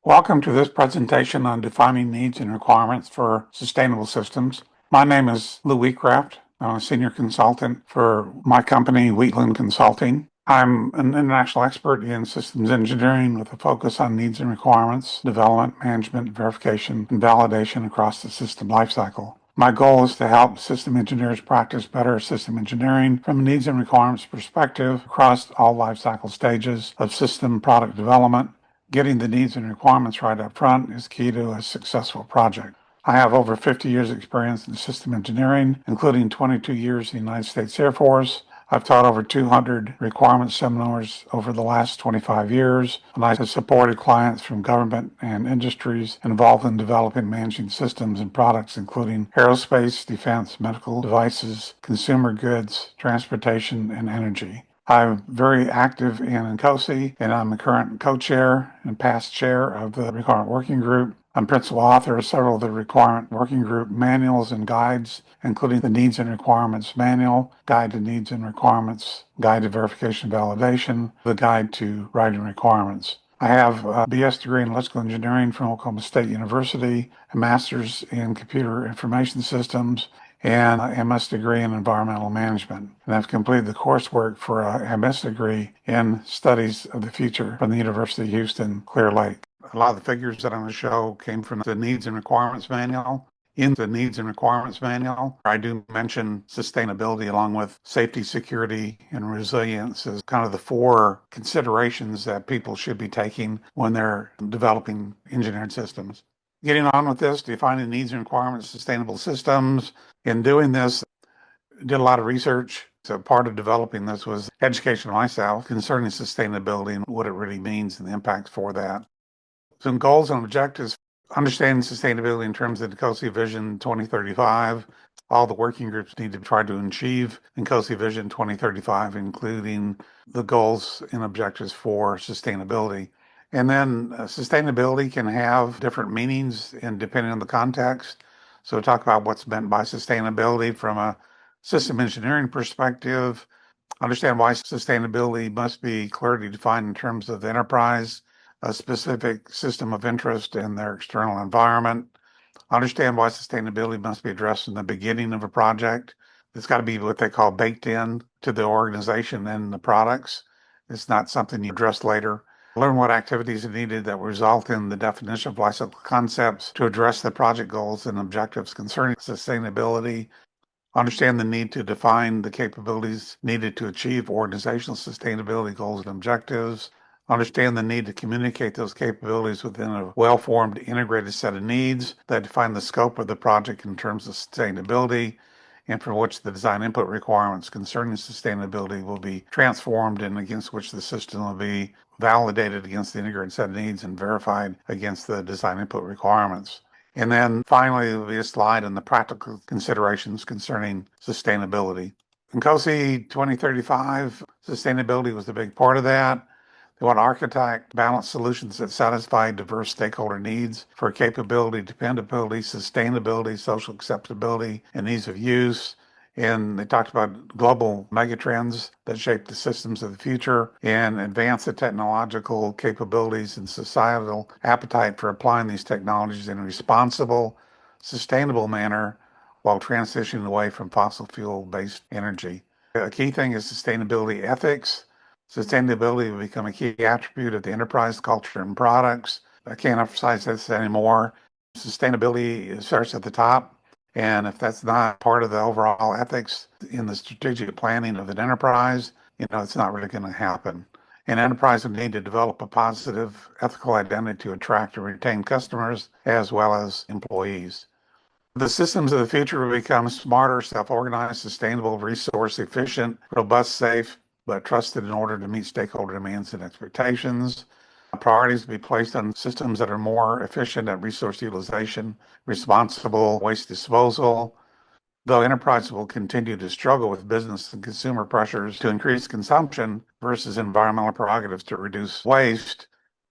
Welcome to this presentation on defining needs and requirements for sustainable systems. My name is Lou Wheatcraft. I'm a senior consultant for my company, Wheatland Consulting. I'm an international expert in systems engineering with a focus on needs and requirements, development, management, verification, and validation across the system lifecycle. My goal is to help system engineers practice better system engineering from a needs and requirements perspective across all lifecycle stages of system product development. Getting the needs and requirements right up front is key to a successful project. I have over 50 years experience in system engineering, including 22 years in the United States Air Force. I've taught over 200 requirement seminars over the last 25 years, and I have supported clients from government and industries involved in developing and managing systems and products, including aerospace, defense, medical devices, consumer goods, transportation, and energy. I'm very active in INCOSE, and I'm the current co-chair and past chair of the Requirement Working Group. I'm principal author of several of the Requirement Working Group manuals and guides, including the Needs and Requirements Manual, Guide to Needs and Requirements, Guide to Verification and Validation, the Guide to Writing Requirements. I have a BS degree in electrical engineering from Oklahoma State University, a master's in computer information systems, and an MS degree in environmental management. And I've completed the coursework for a MS degree in studies of the future from the University of Houston, Clear Lake. A lot of the figures that I'm going to show came from the Needs and Requirements Manual. In the Needs and Requirements Manual, I do mention sustainability along with safety, security, and resilience as kind of the four considerations that people should be taking when they're developing engineered systems. Getting on with this, defining needs and requirements, sustainable systems. In doing this, did a lot of research. So part of developing this was education myself concerning sustainability and what it really means and the impacts for that. Some goals and objectives: understanding sustainability in terms of the INCOSE Vision 2035. All the working groups need to try to achieve INCOSE Vision 2035, including the goals and objectives for sustainability. And then sustainability can have different meanings and depending on the context. So talk about what's meant by sustainability from a system engineering perspective, understand why sustainability must be clearly defined in terms of the enterprise, a specific system of interest in their external environment, understand why sustainability must be addressed in the beginning of a project. It's got to be what they call baked in to the organization and the products. It's not something you address later. Learn what activities are needed that result in the definition of lifecycle concepts to address the project goals and objectives concerning sustainability. Understand the need to define the capabilities needed to achieve organizational sustainability goals and objectives. Understand the need to communicate those capabilities within a well-formed integrated set of needs that define the scope of the project in terms of sustainability, and for which the design input requirements concerning sustainability will be transformed and against which the system will be validated against the integrated set of needs and verified against the design input requirements. And then finally, there will be a slide on the practical considerations concerning sustainability. In INCOSE 2035, sustainability was a big part of that. They want to architect balanced solutions that satisfy diverse stakeholder needs for capability, dependability, sustainability, social acceptability, and ease of use. And they talked about global megatrends that shape the systems of the future and advance the technological capabilities and societal appetite for applying these technologies in a responsible, sustainable manner while transitioning away from fossil fuel-based energy. A key thing is sustainability ethics. Sustainability will become a key attribute of the enterprise culture and products. I can't emphasize this anymore. Sustainability starts at the top. And if that's not part of the overall ethics in the strategic planning of an enterprise, it's not really going to happen. An enterprise will need to develop a positive ethical identity to attract and retain customers as well as employees. The systems of the future will become smarter, self-organized, sustainable, resource efficient, robust, safe, but trusted in order to meet stakeholder demands and expectations. Priorities will be placed on systems that are more efficient at resource utilization, responsible waste disposal. Though enterprises will continue to struggle with business and consumer pressures to increase consumption versus environmental prerogatives to reduce waste,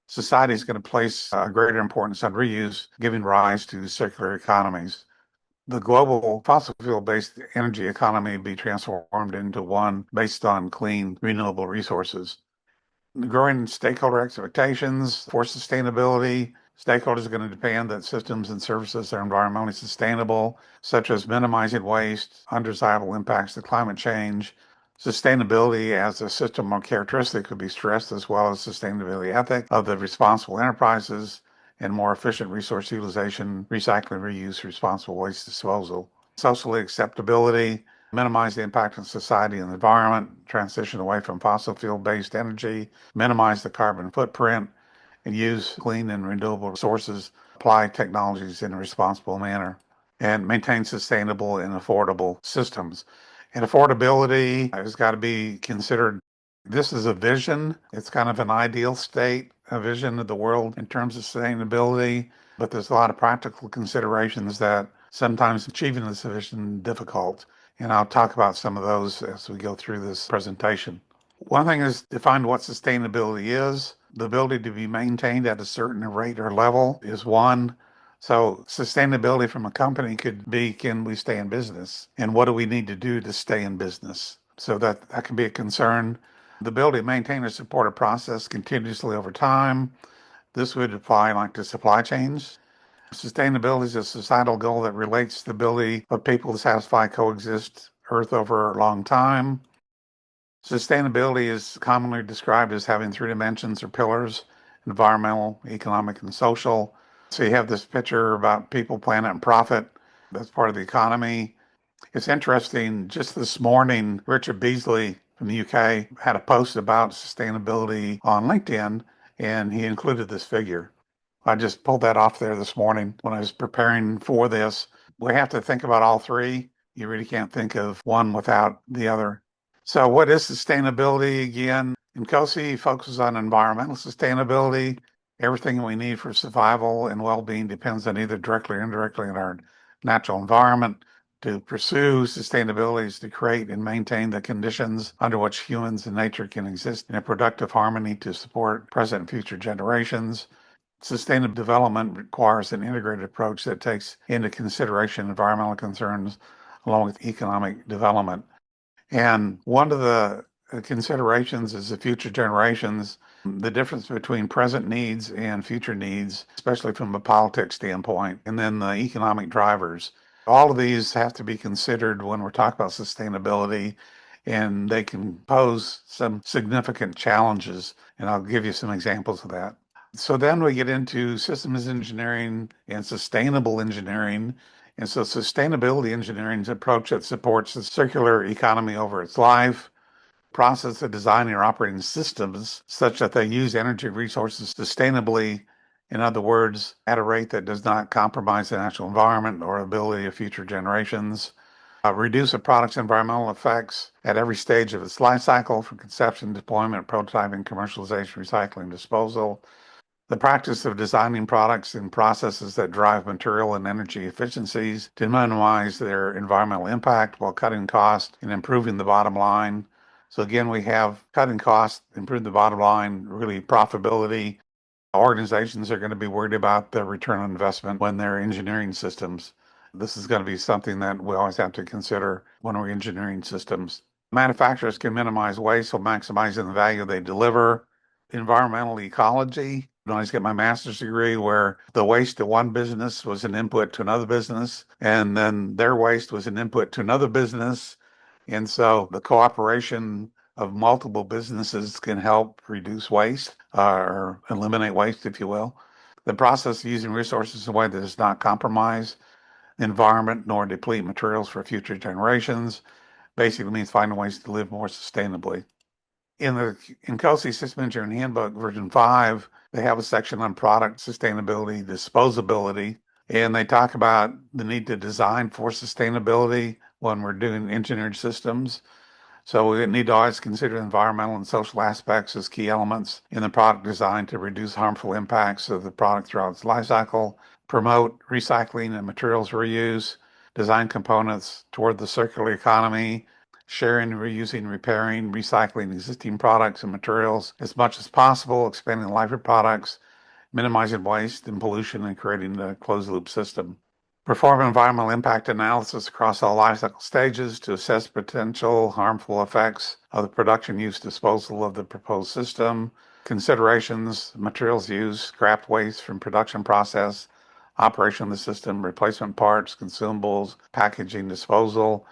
society is going to place a greater importance on reuse, giving rise to circular economies. The global fossil fuel-based energy economy will be transformed into one based on clean, renewable resources. The growing stakeholder expectations for sustainability, Stakeholders are going to demand that systems and services are environmentally sustainable, such as minimizing waste, undesirable impacts of climate change. Sustainability as a system or characteristic could be stressed, as well as sustainability ethic of the responsible enterprises and more efficient resource utilization, recycling, reuse, responsible waste disposal. Socially acceptability, minimize the impact on society and the environment, transition away from fossil fuel-based energy, minimize the carbon footprint, and use clean and renewable sources, apply technologies in a responsible manner, and maintain sustainable and affordable systems. And affordability has got to be considered. This is a vision. It's kind of an ideal state, a vision of the world in terms of sustainability, but there's a lot of practical considerations that sometimes achieving this vision is difficult. And I'll talk about some of those as we go through this presentation. One thing is define what sustainability is. The ability to be maintained at a certain rate or level is one. So sustainability from a company could be, can we stay in business? And what do we need to do to stay in business? So that can be a concern. The ability to maintain or support a process continuously over time. This would apply like to supply chains. Sustainability is a societal goal that relates to the ability of people to satisfy, coexist Earth over a long time. Sustainability is commonly described as having three dimensions or pillars: environmental, economic, and social. So you have this picture about people, planet, and profit. That's part of the economy. It's interesting, just this morning, Richard Beasley from the UK had a post about sustainability on LinkedIn, and he included this figure. I just pulled that off there this morning when I was preparing for this. We have to think about all three. You really can't think of one without the other. So what is sustainability again? INCOSE focuses on environmental sustainability. Everything we need for survival and well-being depends on either directly or indirectly on our natural environment. To pursue sustainability is to create and maintain the conditions under which humans and nature can exist in a productive harmony to support present and future generations. Sustainable development requires an integrated approach that takes into consideration environmental concerns along with economic development. And one of the considerations is the future generations, the difference between present needs and future needs, especially from a politics standpoint, and then the economic drivers. All of these have to be considered when we're talking about sustainability, and they can pose some significant challenges. And I'll give you some examples of that. So then we get into systems engineering and sustainable engineering. And so sustainability engineering is an approach that supports the circular economy over its life, process of designing or operating systems such that they use energy resources sustainably. In other words, at a rate that does not compromise the natural environment or ability of future generations. Reduce a product's environmental effects at every stage of its life cycle, from conception, deployment, prototyping, commercialization, recycling, disposal. The practice of designing products and processes that drive material and energy efficiencies to minimize their environmental impact while cutting costs and improving the bottom line. So again, we have cutting costs, improve the bottom line, really profitability. Organizations are going to be worried about their return on investment when they're engineering systems. This is going to be something that we always have to consider when we're engineering systems. Manufacturers can minimize waste while maximizing the value they deliver. Environmental ecology. I just get my master's degree where the waste of one business was an input to another business, and then their waste was an input to another business. And so the cooperation of multiple businesses can help reduce waste or eliminate waste, if you will. The process of using resources in a way that does not compromise the environment nor deplete materials for future generations basically means finding ways to live more sustainably. In the INCOSE System Engineering Handbook version 5, they have a section on product sustainability, disposability, and they talk about the need to design for sustainability when we're doing engineered systems. So we need to always consider environmental and social aspects as key elements in the product design to reduce harmful impacts of the product throughout its life cycle, promote recycling and materials reuse, design components toward the circular economy, sharing, reusing, repairing, recycling existing products and materials as much as possible, expanding the life of products, minimizing waste and pollution, and creating a closed-loop system. Perform environmental impact analysis across all life cycle stages to assess potential harmful effects of the production, use, disposal of the proposed system. Considerations, materials used, scrap waste from production process, operation of the system, replacement parts, consumables, packaging, disposal.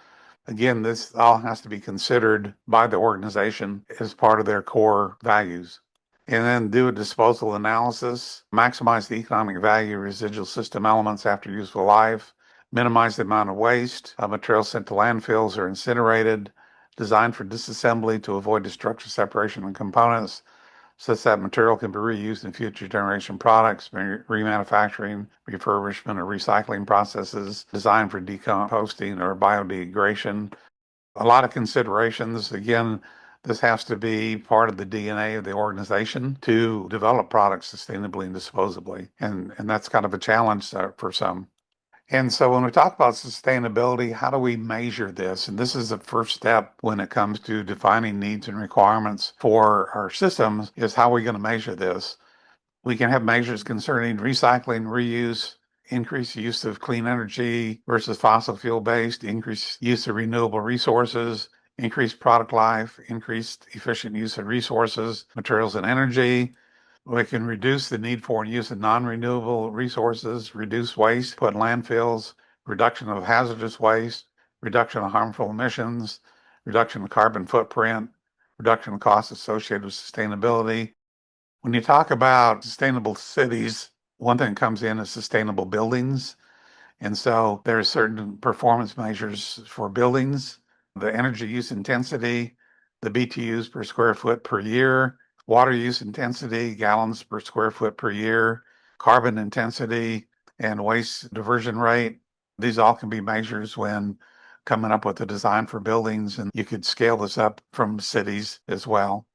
Again, this all has to be considered by the organization as part of their core values. And then do a disposal analysis, maximize the economic value of residual system elements after useful life, minimize the amount of waste, materials sent to landfills or incinerated, design for disassembly to avoid destructive separation of components, such that material can be reused in future generation products, remanufacturing, refurbishment, or recycling processes, designed for decomposting or biodegradation. A lot of considerations. Again, this has to be part of the DNA of the organization to develop products sustainably and disposably. And that's kind of a challenge for some. And so when we talk about sustainability, how do we measure this? And this is the first step when it comes to defining needs and requirements for our systems, is how are we going to measure this? We can have measures concerning recycling, reuse, increased use of clean energy versus fossil fuel based, increased use of renewable resources, increased product life, increased efficient use of resources, materials, and energy. We can reduce the need for and use of non-renewable resources, reduce waste put in landfills, reduction of hazardous waste, reduction of harmful emissions, reduction of carbon footprint, reduction of costs associated with sustainability. When you talk about sustainable cities, one thing that comes in is sustainable buildings. And so there are certain performance measures for buildings, the energy use intensity, the BTUs per square foot per year, water use intensity, gallons per square foot per year, carbon intensity, and waste diversion rate. These all can be measures when coming up with a design for buildings, and you could scale this up from cities as well.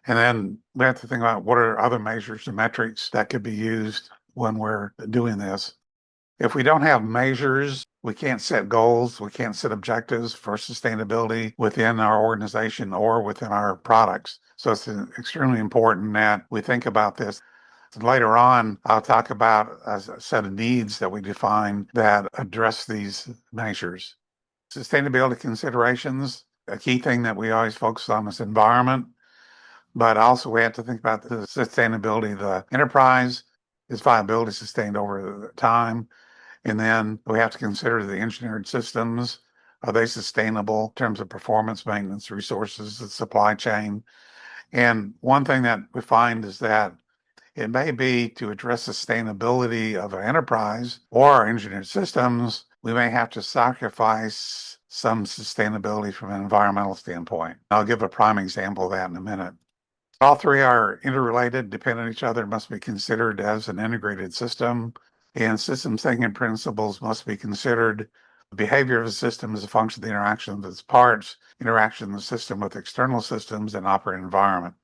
And then we have to think about what are other measures and metrics that could be used when we're doing this. If we don't have measures, we can't set goals, we can't set objectives for sustainability within our organization or within our products. So it's extremely important that we think about this. Later on, I'll talk about a set of needs that we define that address these measures. Sustainability considerations, a key thing that we always focus on is environment, but also we have to think about the sustainability of the enterprise. Is viability sustained over time? And then we have to consider the engineered systems. Are they sustainable in terms of performance, maintenance, resources, the supply chain? And one thing that we find is that it may be to address sustainability of an enterprise or our engineered systems, we may have to sacrifice some sustainability from an environmental standpoint. I'll give a prime example of that in a minute. All three are interrelated, depend on each other, must be considered as an integrated system, and system thinking principles must be considered. The behavior of a system is a function of the interaction of its parts, interaction of the system with external systems and operating environment.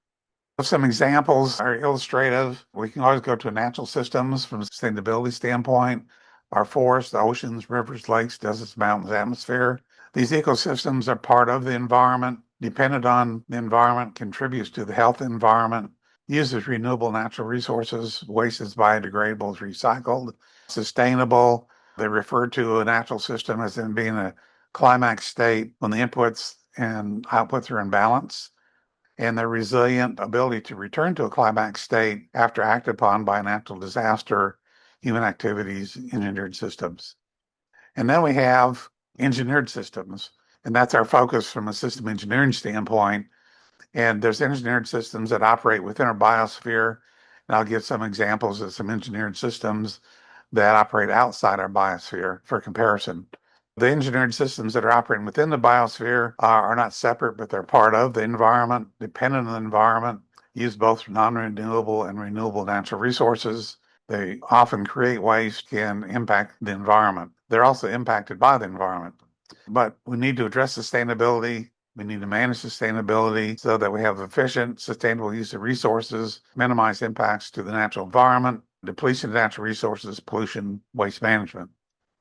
Some examples are illustrative. We can always go to natural systems from a sustainability standpoint. Our forests, oceans, rivers, lakes, deserts, mountains, atmosphere. These ecosystems are part of the environment, dependent on the environment, contributes to the health of the environment, uses renewable natural resources, waste is biodegradable, is recycled, sustainable. They refer to a natural system as in being a climax state when the inputs and outputs are in balance, and their resilient ability to return to a climax state after acted upon by a natural disaster, human activities, engineered systems. And then we have engineered systems, and that's our focus from a system engineering standpoint. And there's engineered systems that operate within our biosphere. And I'll give some examples of some engineered systems that operate outside our biosphere for comparison. The engineered systems that are operating within the biosphere are not separate, but they're part of the environment, dependent on the environment, use both non-renewable and renewable natural resources. They often create waste, can impact the environment. They're also impacted by the environment. But we need to address sustainability. We need to manage sustainability so that we have efficient, sustainable use of resources, minimize impacts to the natural environment, depletion of natural resources, pollution, waste management.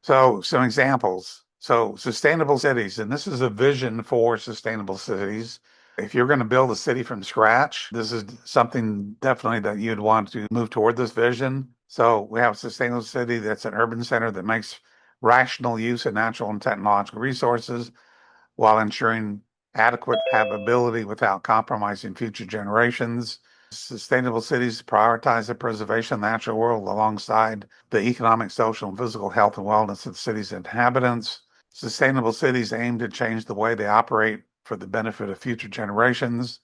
So some examples. So sustainable cities, and this is a vision for sustainable cities. If you're going to build a city from scratch, this is something definitely that you'd want to move toward this vision. So we have a sustainable city that's an urban center that makes rational use of natural and technological resources while ensuring adequate habitability without compromising future generations. Sustainable cities prioritize the preservation of the natural world alongside the economic, social, and physical health and wellness of the city's inhabitants. Sustainable cities aim to change the way they operate for the benefit of future generations,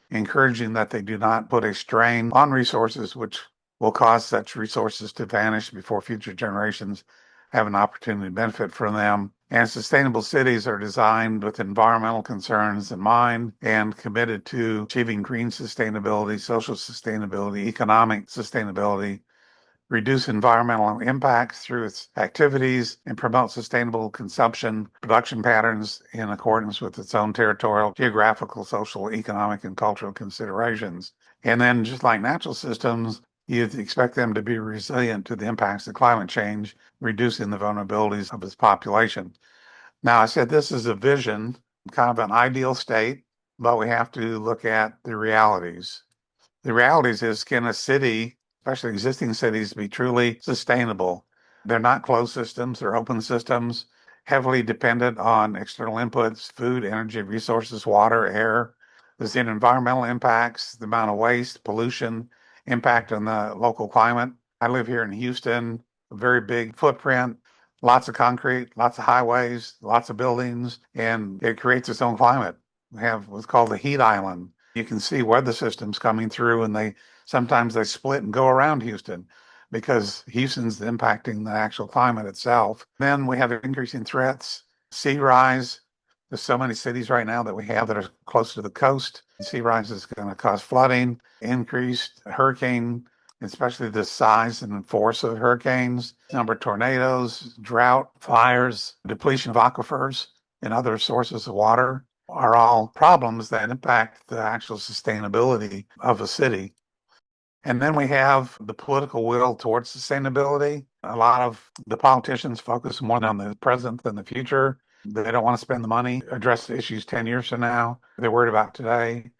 encouraging that they do not put a strain on resources which will cause such resources to vanish before future generations have an opportunity to benefit from them. And sustainable cities are designed with environmental concerns in mind and committed to achieving green sustainability, social sustainability, economic sustainability, reduce environmental impacts through its activities, and promote sustainable consumption production patterns in accordance with its own territorial, geographical, social, economic, and cultural considerations. And then, just like natural systems, you'd expect them to be resilient to the impacts of climate change, reducing the vulnerabilities of its population. Now, I said this is a vision, kind of an ideal state, but we have to look at the realities. The realities is, can a city, especially existing cities, be truly sustainable? They're not closed systems, they're open systems, heavily dependent on external inputs, food, energy, resources, water, air. There's the environmental impacts, the amount of waste, pollution, impact on the local climate. I live here in Houston, a very big footprint, lots of concrete, lots of highways, lots of buildings, and it creates its own climate. We have what's called the heat island. You can see weather systems coming through, and sometimes they split and go around Houston because Houston's impacting the actual climate itself. Then we have increasing threats, sea rise. There's so many cities right now that we have that are close to the coast. Sea rise is going to cause flooding, increased hurricane, especially the size and force of hurricanes, number of tornadoes, drought, fires, depletion of aquifers and other sources of water are all problems that impact the actual sustainability of a city. And then we have the political will towards sustainability. A lot of the politicians focus more on the present than the future. They don't want to spend the money, address the issues 10 years from now. They're worried about today.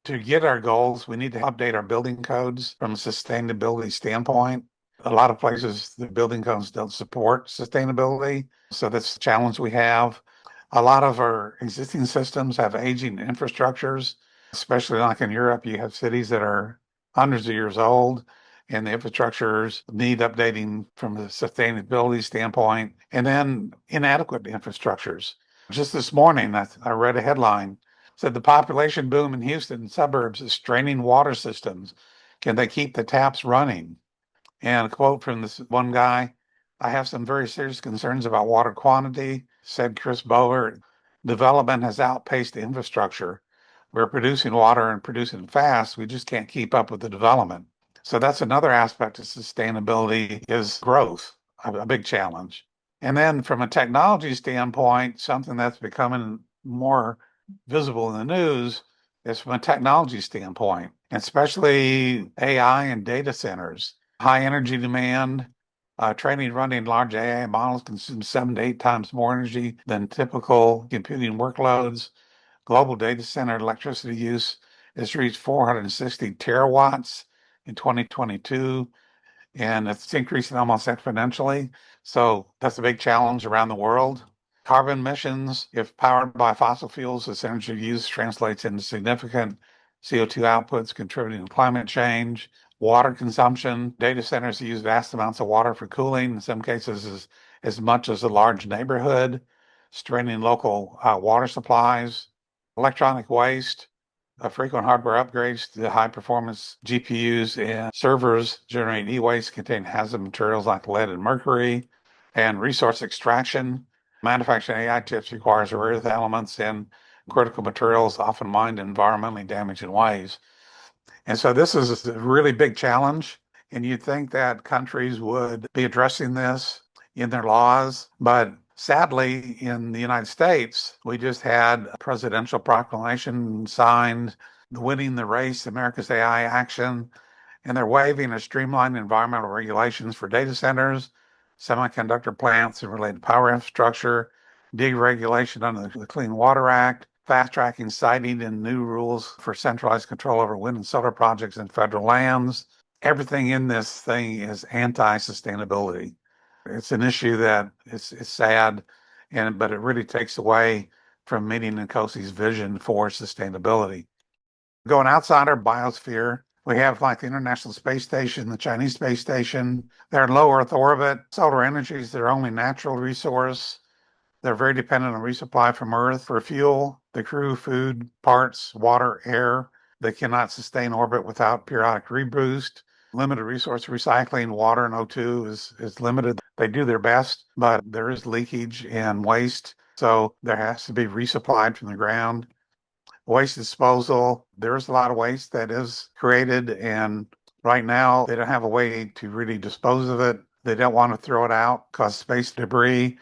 To get our goals, we need to update our building codes from a sustainability standpoint. A lot of places, the building codes don't support sustainability. So that's the challenge we have. A lot of our existing systems have aging infrastructures, especially like in Europe, you have cities that are hundreds of years old, and the infrastructures need updating from the sustainability standpoint, and then inadequate infrastructures. Just this morning, I read a headline said the population boom in Houston suburbs is straining water systems. Can they keep the taps running? And a quote from this one guy, I have some very serious concerns about water quantity, said Chris Bower. Development has outpaced the infrastructure. We're producing water and producing fast. We just can't keep up with the development. So that's another aspect of sustainability is growth, a big challenge. And then from a technology standpoint, something that's becoming more visible in the news is from a technology standpoint, especially AI and data centers. High energy demand, training running large AI models consumes 7 to 8 times more energy than typical computing workloads. Global data center electricity use has reached 460 terawatts in 2022, and it's increasing almost exponentially. So that's a big challenge around the world. Carbon emissions, if powered by fossil fuels, this energy use translates into significant CO2 outputs contributing to climate change. Water consumption, data centers use vast amounts of water for cooling, in some cases as much as a large neighborhood, straining local water supplies. Electronic waste, frequent hardware upgrades to high performance GPUs and servers generate e-waste contain hazardous materials like lead and mercury, and resource extraction. Manufacturing AI chips requires rare earth elements and critical materials often mined in environmentally damaging ways. And so this is a really big challenge. And you'd think that countries would be addressing this in their laws. But sadly, in the United States, we just had a presidential proclamation signed, winning the race, America's AI Action, and they're waiving or streamlining environmental regulations for data centers, semiconductor plants, and related power infrastructure, deregulation under the Clean Water Act, fast-tracking siting and new rules for centralized control over wind and solar projects in federal lands. Everything in this thing is anti-sustainability. It's an issue that it's sad, but it really takes away from meeting INCOSE's vision for sustainability. Going outside our biosphere, We have like the International Space Station, the Chinese Space Station. They're in low Earth orbit. Solar energy is their only natural resource. They're very dependent on resupply from Earth for fuel, the crew, food, parts, water, air. They cannot sustain orbit without periodic reboost. Limited resource recycling, water and O2 is limited. They do their best, but there is leakage and waste. So there has to be resupplied from the ground. Waste disposal, there's a lot of waste that is created, and right now they don't have a way to really dispose of it. They don't want to throw it out, cause space debris.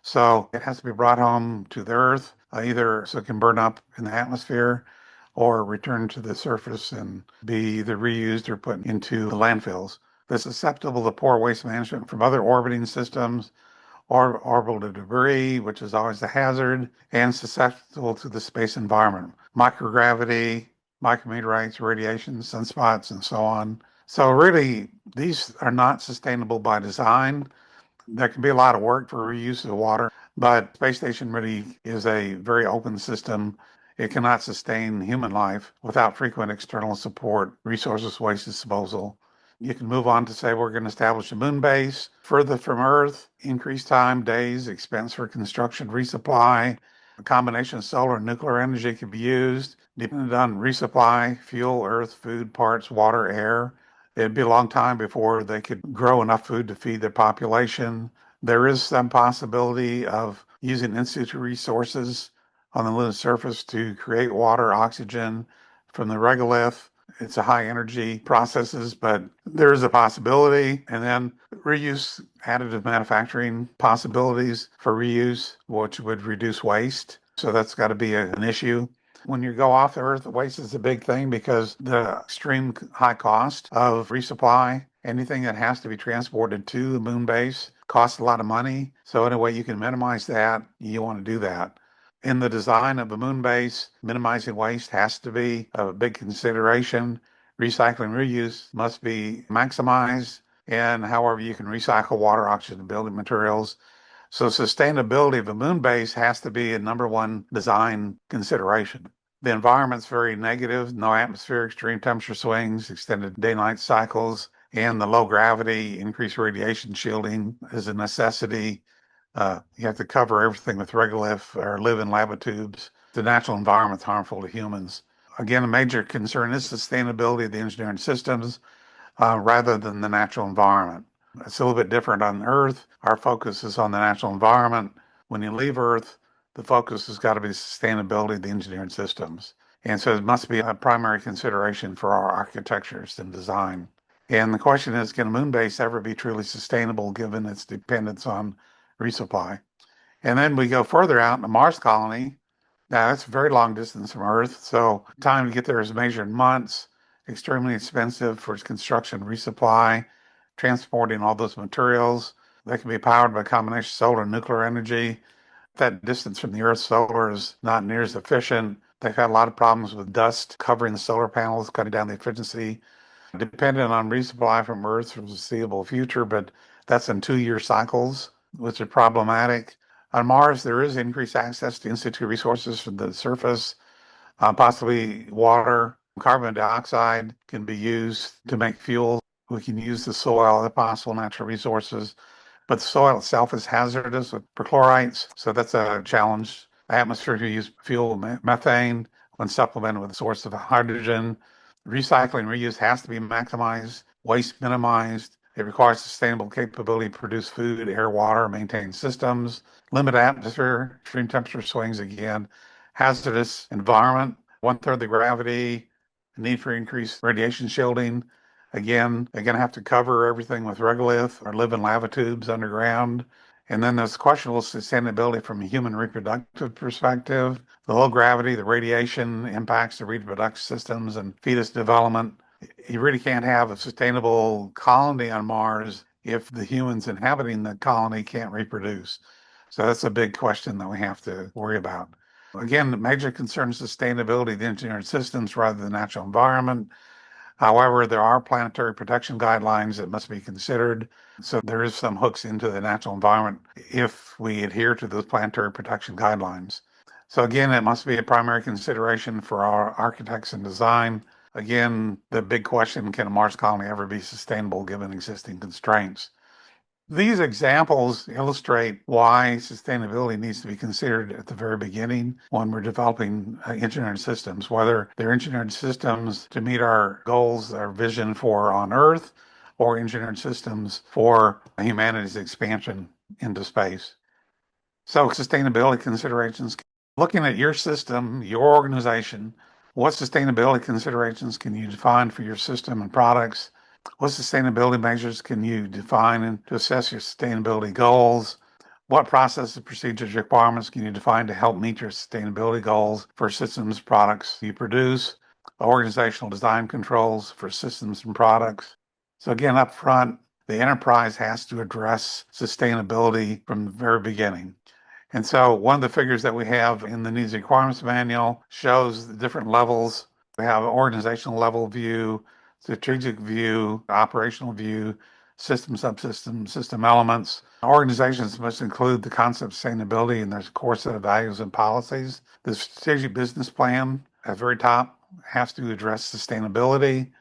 So it has to be brought home to the earth, either so it can burn up in the atmosphere or return to the surface and be either reused or put into the landfills. They're susceptible to poor waste management from other orbiting systems or orbital debris, which is always a hazard, and susceptible to the space environment, microgravity, micrometeorites, radiation, sunspots, and so on. So really, these are not sustainable by design. There can be a lot of work for reuse of water, but space station really is a very open system. It cannot sustain human life without frequent external support, resources, waste disposal. You can move on to say we're going to establish a moon base further from Earth, increase time, days, expense for construction, resupply. A combination of solar and nuclear energy can be used, depending on resupply, fuel, earth, food, parts, water, air. It'd be a long time before they could grow enough food to feed their population. There is some possibility of using in situ resources on the lunar surface to create water, oxygen from the regolith. It's a high energy processes, but there is a possibility. And then reuse, additive manufacturing possibilities for reuse, which would reduce waste. So that's got to be an issue. When you go off the Earth, waste is a big thing because the extreme high cost of resupply, anything that has to be transported to the moon base costs a lot of money. So any way you can minimize that, you want to do that. In the design of the moon base, minimizing waste has to be a big consideration. Recycling reuse must be maximized. And however you can recycle water, oxygen, and building materials. So sustainability of a moon base has to be a number one design consideration. The environment's very negative, no atmosphere, extreme temperature swings, extended day-night cycles, and the low gravity, increased radiation shielding is a necessity. You have to cover everything with regolith or live in lava tubes. The natural environment's harmful to humans. Again, a major concern is sustainability of the engineering systems rather than the natural environment. It's a little bit different on Earth. Our focus is on the natural environment. When you leave Earth, the focus has got to be sustainability of the engineering systems. And so it must be a primary consideration for our architectures and design. And the question is, can a moon base ever be truly sustainable given its dependence on resupply? And then we go further out in a Mars colony. Now, that's a very long distance from Earth, so time to get there is measured in months, extremely expensive for its construction, resupply, transporting all those materials. They can be powered by a combination of solar and nuclear energy. That distance from the Earth solar is not near as efficient. They've had a lot of problems with dust covering the solar panels, cutting down the efficiency. Dependent on resupply from Earth for the foreseeable future, but that's in 2-year cycles, which are problematic. On Mars, there is increased access to in situ resources from the surface, possibly water. Carbon dioxide can be used to make fuel. We can use the soil, the possible natural resources, but the soil itself is hazardous with perchlorites, so that's a challenge. Atmosphere to use fuel methane when supplemented with a source of hydrogen. Recycling reuse has to be maximized, waste minimized. It requires sustainable capability to produce food, air, water, maintain systems, limit atmosphere, extreme temperature swings again, hazardous environment, one-third the gravity, need for increased radiation shielding. Again, they're going to have to cover everything with regolith or live in lava tubes underground. And then there's questionable sustainability from a human reproductive perspective. The low gravity, the radiation impacts the reproductive systems and fetus development. You really can't have a sustainable colony on Mars if the humans inhabiting the colony can't reproduce. So that's a big question that we have to worry about. Again, the major concern is sustainability of the engineered systems rather than the natural environment. However, there are planetary protection guidelines that must be considered. So there is some hooks into the natural environment if we adhere to those planetary protection guidelines. So again, it must be a primary consideration for our architects and design. Again, the big question, can a Mars colony ever be sustainable given existing constraints? These examples illustrate why sustainability needs to be considered at the very beginning when we're developing engineered systems, whether they're engineered systems to meet our goals, our vision for on Earth, or engineered systems for humanity's expansion into space. So, sustainability considerations. Looking at your system, your organization, what sustainability considerations can you define for your system and products? What sustainability measures can you define and to assess your sustainability goals? What processes, procedures, requirements can you define to help meet your sustainability goals for systems, products you produce? Organizational design controls for systems and products. So again, up front, the enterprise has to address sustainability from the very beginning. And so one of the figures that we have in the needs and requirements manual shows the different levels. We have an organizational level view, strategic view, operational view, system, subsystem, system elements. Organizations must include the concept of sustainability in their core set of values and policies. The strategic business plan at the very top has to address sustainability.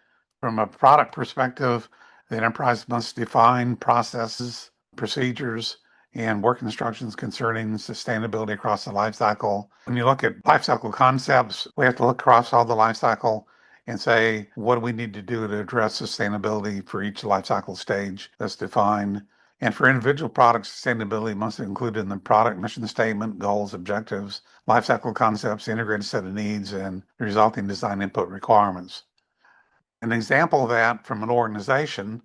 From a product perspective, the enterprise must define processes, procedures, and work instructions concerning sustainability across the lifecycle. When you look at lifecycle concepts, we have to look across all the lifecycle and say, what do we need to do to address sustainability for each lifecycle stage that's defined? And for individual products, sustainability must be included in the product mission statement, goals, objectives, lifecycle concepts, integrated set of needs, and resulting design input requirements. An example of that from an organization,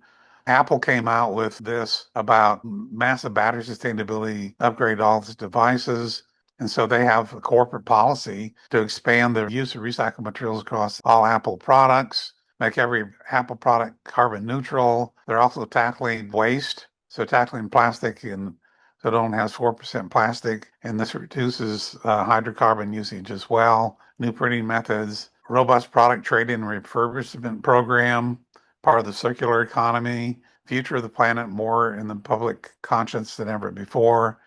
Apple came out with this about massive battery sustainability, upgrade all its devices. And so they have a corporate policy to expand the use of recycled materials across all Apple products, make every Apple product carbon neutral. They're also tackling waste, so tackling plastic and so it only has 4% plastic, and this reduces hydrocarbon usage as well. New printing methods, robust product trade-in refurbishment program, part of the circular economy, future of the planet more in the public conscience than ever before.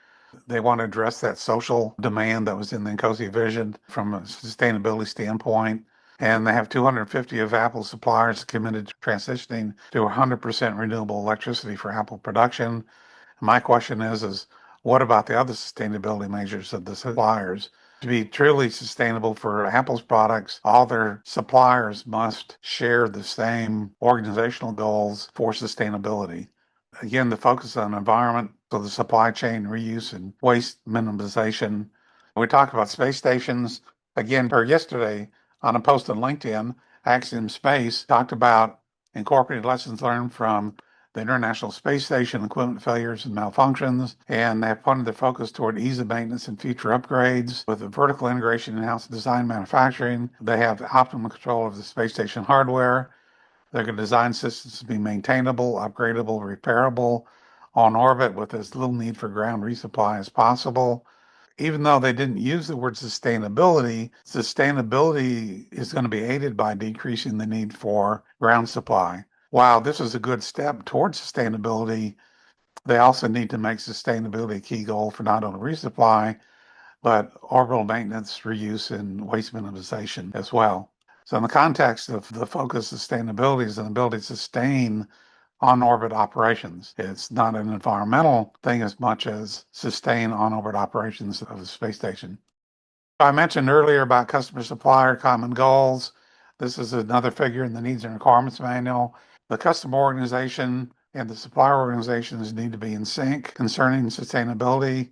They want to address that social demand that was in the INCOSE Vision from a sustainability standpoint. And they have 250 of Apple suppliers committed to transitioning to 100% renewable electricity for Apple production. My question is what about the other sustainability measures of the suppliers? To be truly sustainable for Apple's products, all their suppliers must share the same organizational goals for sustainability. Again, the focus on environment, so the supply chain reuse and waste minimization. We talk about space stations. Again, yesterday on a post on LinkedIn, Axiom Space talked about incorporating lessons learned from the International Space Station equipment failures and malfunctions, and they have pointed their focus toward ease of maintenance and future upgrades. With the vertical integration in-house design manufacturing, they have optimal control of the space station hardware. They're going to design systems to be maintainable, upgradable, repairable on orbit with as little need for ground resupply as possible. Even though they didn't use the word sustainability, sustainability is going to be aided by decreasing the need for ground supply. While this is a good step towards sustainability, they also need to make sustainability a key goal for not only resupply, but orbital maintenance, reuse, and waste minimization as well. So in the context of the focus of sustainability is an ability to sustain on-orbit operations. It's not an environmental thing as much as sustain on-orbit operations of the space station. I mentioned earlier about customer supplier common goals. This is another figure in the needs and requirements manual. The customer organization and the supplier organizations need to be in sync concerning sustainability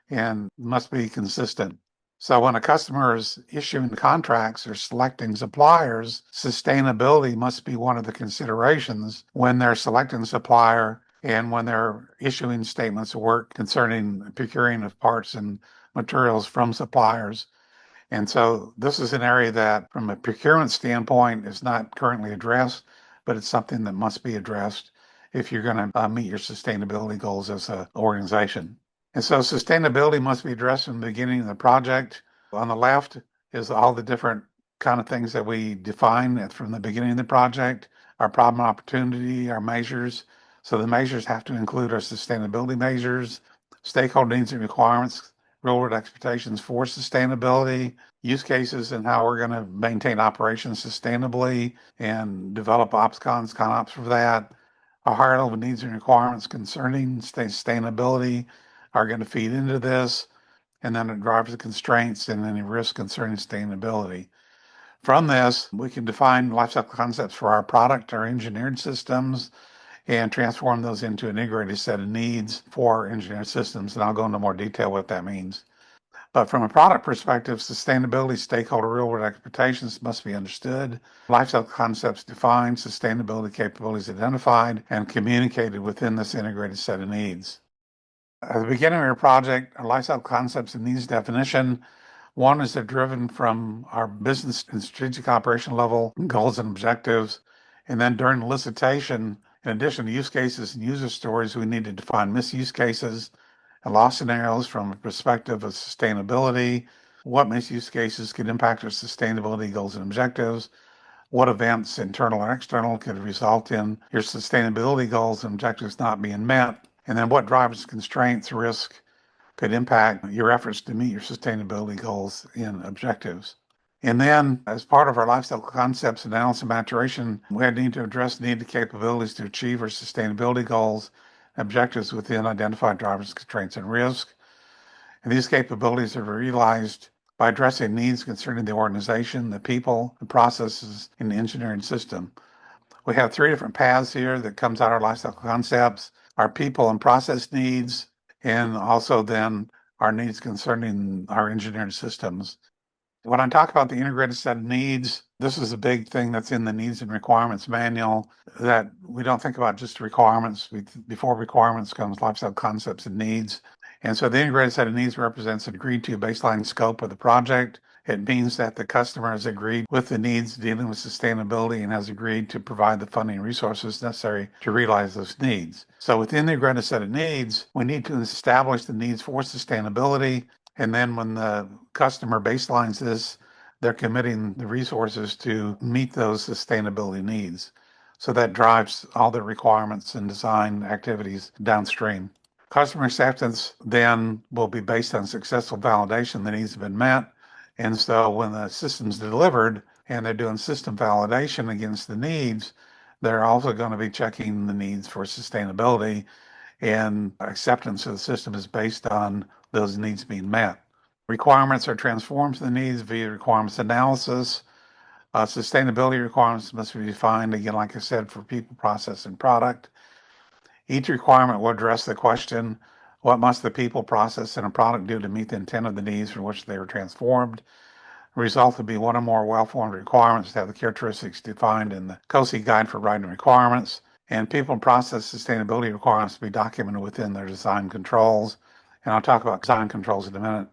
and must be consistent. So when a customer is issuing contracts or selecting suppliers, sustainability must be one of the considerations when they're selecting a supplier and when they're issuing statements of work concerning procuring of parts and materials from suppliers. And so this is an area that, from a procurement standpoint, is not currently addressed, but it's something that must be addressed if you're going to meet your sustainability goals as an organization. And so sustainability must be addressed in the beginning of the project. On the left is all the different kind of things that we define from the beginning of the project, our problem opportunity, our measures. So the measures have to include our sustainability measures, stakeholder needs and requirements, real-world expectations for sustainability, use cases and how we're going to maintain operations sustainably and develop ops cons, con ops for that. Our higher level needs and requirements concerning sustainability are going to feed into this, and then it drives the constraints and any risk concerning sustainability. From this, we can define lifecycle concepts for our product, our engineered systems, and transform those into an integrated set of needs for engineered systems. And I'll go into more detail what that means. But from a product perspective, sustainability stakeholder real-world expectations must be understood. Lifecycle concepts defined, sustainability capabilities identified, and communicated within this integrated set of needs. At the beginning of your project, our lifecycle concepts and needs definition. One is they're driven from our business and strategic operation level goals and objectives. And then during elicitation, in addition to use cases and user stories, we need to define misuse cases and loss scenarios from a perspective of sustainability. What misuse cases could impact our sustainability goals and objectives? What events, internal or external, could result in your sustainability goals and objectives not being met? And then what drivers, constraints, risk could impact your efforts to meet your sustainability goals and objectives. And then, as part of our lifecycle concepts analysis and maturation, we need to address needed capabilities to achieve our sustainability goals and objectives within identified drivers, constraints, and risk. And these capabilities are realized by addressing needs concerning the organization, the people, the processes, and the engineering system. We have three different paths here that comes out of our lifecycle concepts: our people and process needs, and also then our needs concerning our engineering systems. When I talk about the integrated set of needs, this is a big thing that's in the needs and requirements manual, that we don't think about just requirements. Before requirements comes lifecycle concepts and needs. And so the integrated set of needs represents an agreed to baseline scope of the project. It means that the customer has agreed with the needs dealing with sustainability and has agreed to provide the funding and resources necessary to realize those needs. So within the integrated set of needs, we need to establish the needs for sustainability. And then when the customer baselines this, they're committing the resources to meet those sustainability needs. So that drives all the requirements and design activities downstream. Customer acceptance then will be based on successful validation that needs have been met. And so when the system's delivered and they're doing system validation against the needs, they're also going to be checking the needs for sustainability, and acceptance of the system is based on those needs being met. Requirements are transformed to the needs via requirements analysis. Sustainability requirements must be defined, again, like I said, for people, process, and product. Each requirement will address the question, what must the people, process, and a product do to meet the intent of the needs for which they were transformed? The result would be one or more well-formed requirements that have the characteristics defined in the COSI Guide for Writing Requirements. And people and process sustainability requirements to be documented within their design controls. And I'll talk about design controls in a minute.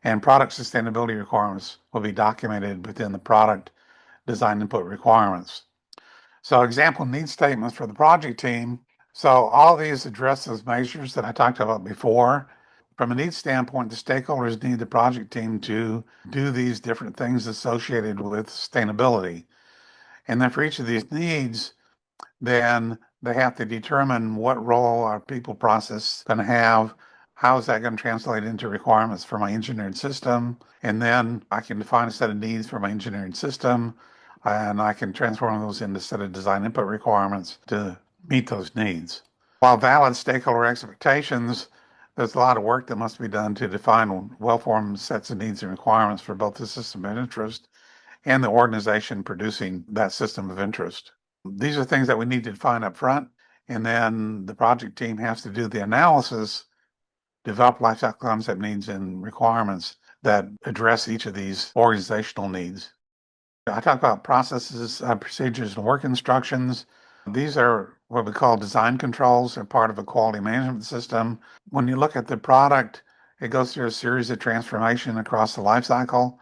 And product sustainability requirements will be documented within the product design input requirements. So example need statements for the project team. So all these address those measures that I talked about before. From a needs standpoint, the stakeholders need the project team to do these different things associated with sustainability. And then for each of these needs, then they have to determine what role our people process going to have. How is that going to translate into requirements for my engineered system? And then I can define a set of needs for my engineered system, and I can transform those into a set of design input requirements to meet those needs. While valid stakeholder expectations, there's a lot of work that must be done to define well-formed sets of needs and requirements for both the system of interest and the organization producing that system of interest. These are things that we need to define up front, and then the project team has to do the analysis, develop lifecycle concept needs and requirements that address each of these organizational needs. I talk about processes, procedures, and work instructions. These are what we call design controls. They're part of a quality management system. When you look at the product, it goes through a series of transformation across the lifecycle.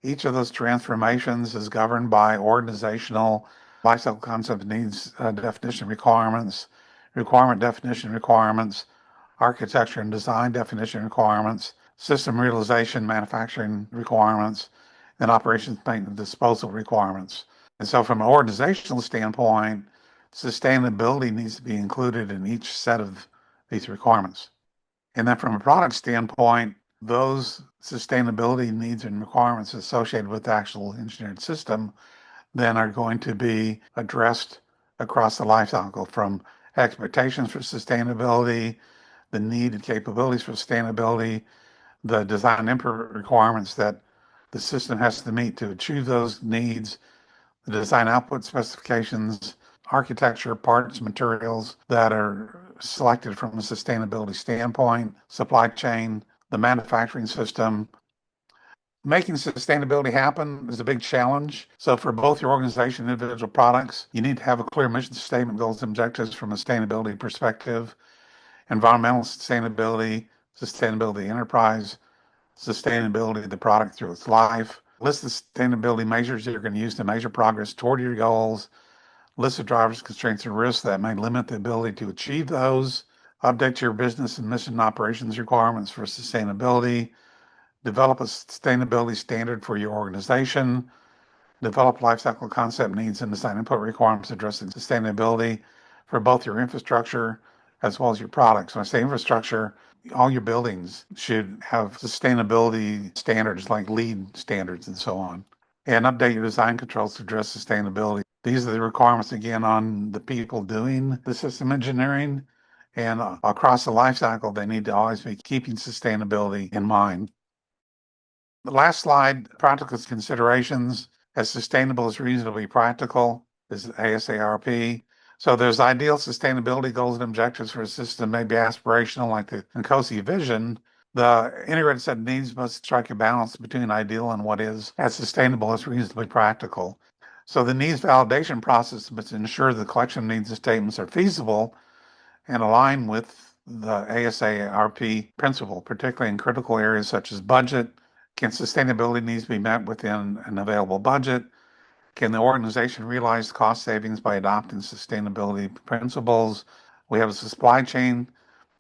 Each of those transformations is governed by organizational lifecycle concept needs definition requirements, requirement definition requirements, architecture and design definition requirements, system realization manufacturing requirements, and operations maintenance disposal requirements. And so from an organizational standpoint, sustainability needs to be included in each set of these requirements. And then from a product standpoint, Those sustainability needs and requirements associated with the actual engineered system then are going to be addressed across the life cycle, from expectations for sustainability, the need and capabilities for sustainability, the design input requirements that the system has to meet to achieve those needs, the design output specifications, architecture, parts, materials that are selected from a sustainability standpoint, supply chain, the manufacturing system. Making sustainability happen is a big challenge. So for both your organization and individual products, you need to have a clear mission statement, goals, and objectives from a sustainability perspective, environmental sustainability, sustainability enterprise, sustainability of the product through its life. List the sustainability measures that you're going to use to measure progress toward your goals. List the drivers, constraints, and risks that may limit the ability to achieve those. Update your business and mission operations requirements for sustainability. Develop a sustainability standard for your organization. Develop lifecycle concept needs and design input requirements addressing sustainability for both your infrastructure as well as your products. When I say infrastructure, all your buildings should have sustainability standards like LEED standards and so on. And update your design controls to address sustainability. These are the requirements, again, on the people doing the system engineering. And across the life cycle, they need to always be keeping sustainability in mind. The last slide, practical considerations. As sustainable as reasonably practical is ASARP. So there's ideal sustainability goals and objectives for a system, maybe aspirational, like the INCOSE Vision. The integrated set of needs must strike a balance between ideal and what is as sustainable as reasonably practical. So the needs validation process must ensure the collection of needs and statements are feasible and align with the ASARP principle, particularly in critical areas such as budget. Can sustainability needs be met within an available budget? Can the organization realize cost savings by adopting sustainability principles? We have a supply chain.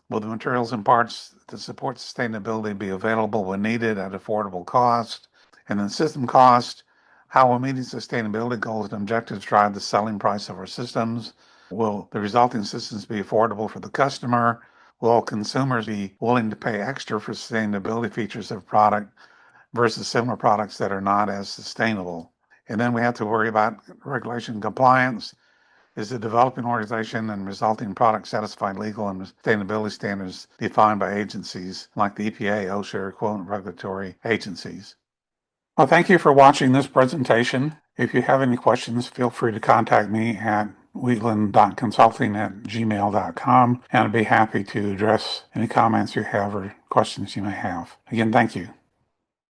Will the materials and parts to support sustainability be available when needed at affordable cost? And then system cost. How will meeting sustainability goals and objectives drive the selling price of our systems? Will the resulting systems be affordable for the customer? Will consumers be willing to pay extra for sustainability features of product versus similar products that are not as sustainable? And then we have to worry about regulation compliance. Is the developing organization and resulting product satisfy legal and sustainability standards defined by agencies like the EPA, OSHA, or equivalent regulatory agencies? Well, thank you for watching this presentation. If you have any questions, feel free to contact me at wheatland.consulting@gmail.com, and I'd be happy to address any comments you have or questions you may have. Again, thank you.